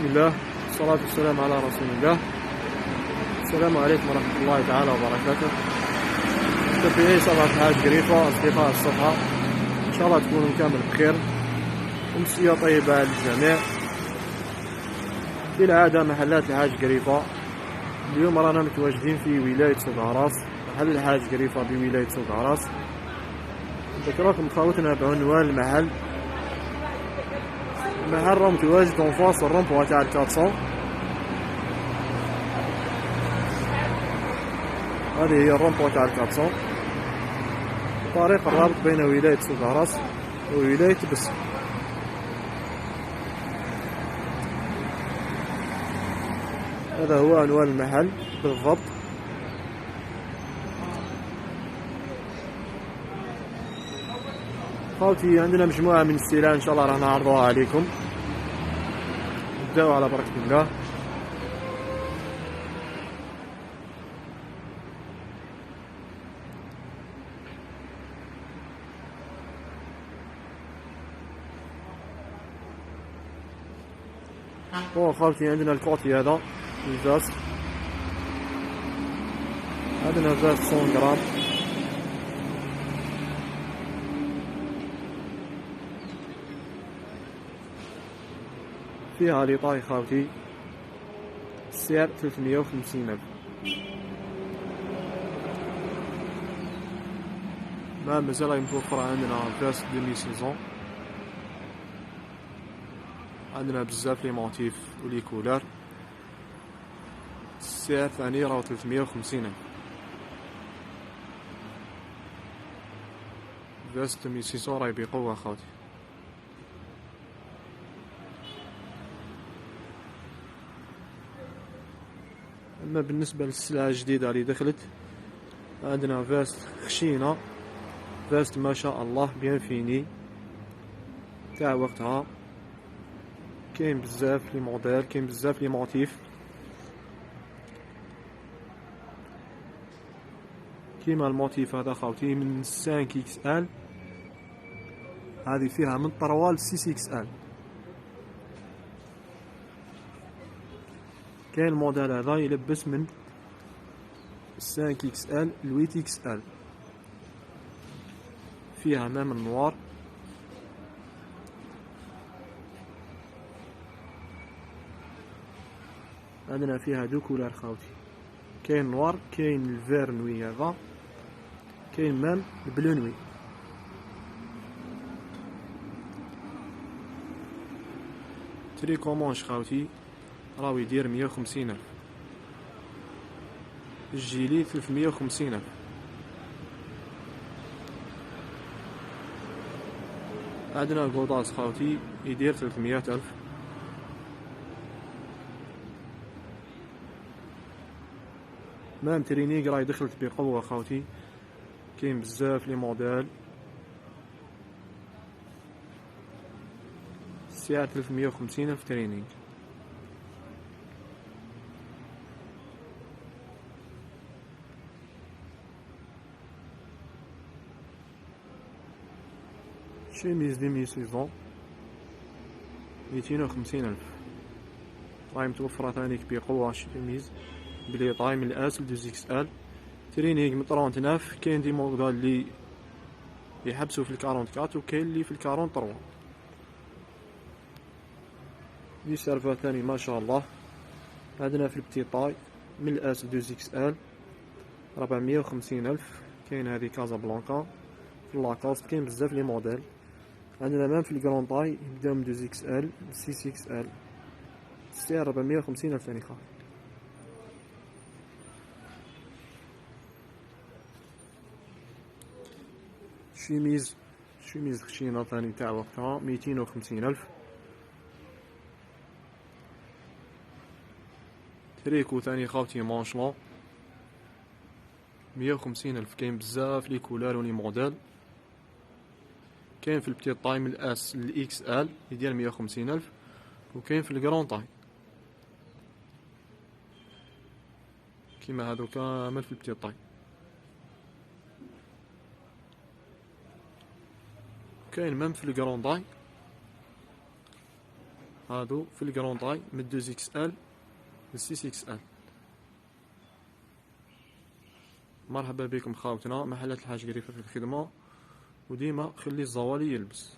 بسم الله والصلاة والسلام على رسول الله. السلام عليكم ورحمة الله تعالى وبركاته. متابعي صفحة الحاج قريفة، أصدقاء الصفحة، إن شاء الله تكونوا كامل بخير. أمسية طيبة للجميع. كالعادة محلات الحاج قريفة. اليوم رانا متواجدين في ولاية سوق عراس، محل الحاج قريفة بولاية سوق عراس. نذكركم خوتنا بعنوان المحل راه متواجد اون فاس الرومبوا تاع 400. هذه هي الرومبوا تاع 400، الطريق الرابط بين ولاية سوق عراس وولاية بس. هذا هو عنوان المحل بالضبط. خاوتي عندنا مجموعة من السلع ان شاء الله راح نعرضوها عليكم. نبداو على بركة الله. خاوتي عندنا الكوتي هذا الفاس، عندنا فاس 100 غرام، فيها ليطاي خاوتي، السعر 350,000. مازال متوفرة عندنا فاس ديمي سيزون، عندنا بزاف لي موتيف ولي كولار. السعر ثاني راهو 350,000. فاس ديمي سيزون راهي بقوة خاوتي. اما بالنسبة للسلعة الجديدة اللي دخلت، عندنا فاست خشينة، فاست ما شاء الله بيان فيني تاع وقتها. كاين بزاف لي موديل، كاين بزاف لي موتيف، كيما الموتيف هذا خاوتي من 5 اكس ال، هذه فيها من 3 ل 6 اكس ال. كاين الموديل هذا يلبس من 5 اكس ال ل 8 اكس ال، فيها مام النوار. عندنا فيها دو كولار خاوتي، كاين نوار، كاين الفير نوي هذا، كاين مام البلو نوي. تري كومونش خاوتي راهو يدير 150,000، الجيلي 350,000. عندنا غوداز خاوتي يدير 300,000. مام ترينيك راهي دخلت بقوة خاوتي، كاين بزاف لي موديل. السعر 350,000 ترينيك. شيميز ديمي سيزون 250,000، راهي متوفرة ثانيك بقوة. شيميز بلي طاي من الاس ل 2 اكس ال، ترينيك من 39. كاين دي موديل اللي يحبسوا في ال 44 وكاين اللي في ال 43. دي سيرفا ثاني ما شاء الله. عندنا في البتي طاي من الاس ل 2 اكس ال 450,000. كاين هذه كازا بلانكا في لاكوست، كاين بزاف لي موديل. عندنا مام في الكرون طاي يبداو من 2 اكس ال ل 6 اكس ال، السعر 450,000 ثاني خاف. شيميز خشينة ثاني تاع وقتها 250,000. تريكو ثاني خاوتي مانشلون 150,000. كاين بزاف لي كولار ولي موديل. كاين في البتي طاي من الاس للاكس ال يدير 150,000، وكاين في الكرون طاي كيما هادو كامل في البتي طاي. كاين ميم في الكرون طاي هادو في الكرون طاي من 2 اكس ال ل 6 اكس ال. مرحبا بكم خاوتنا، محلات الحاج قريفة في الخدمة، وديما خلي الزوالي يلبس.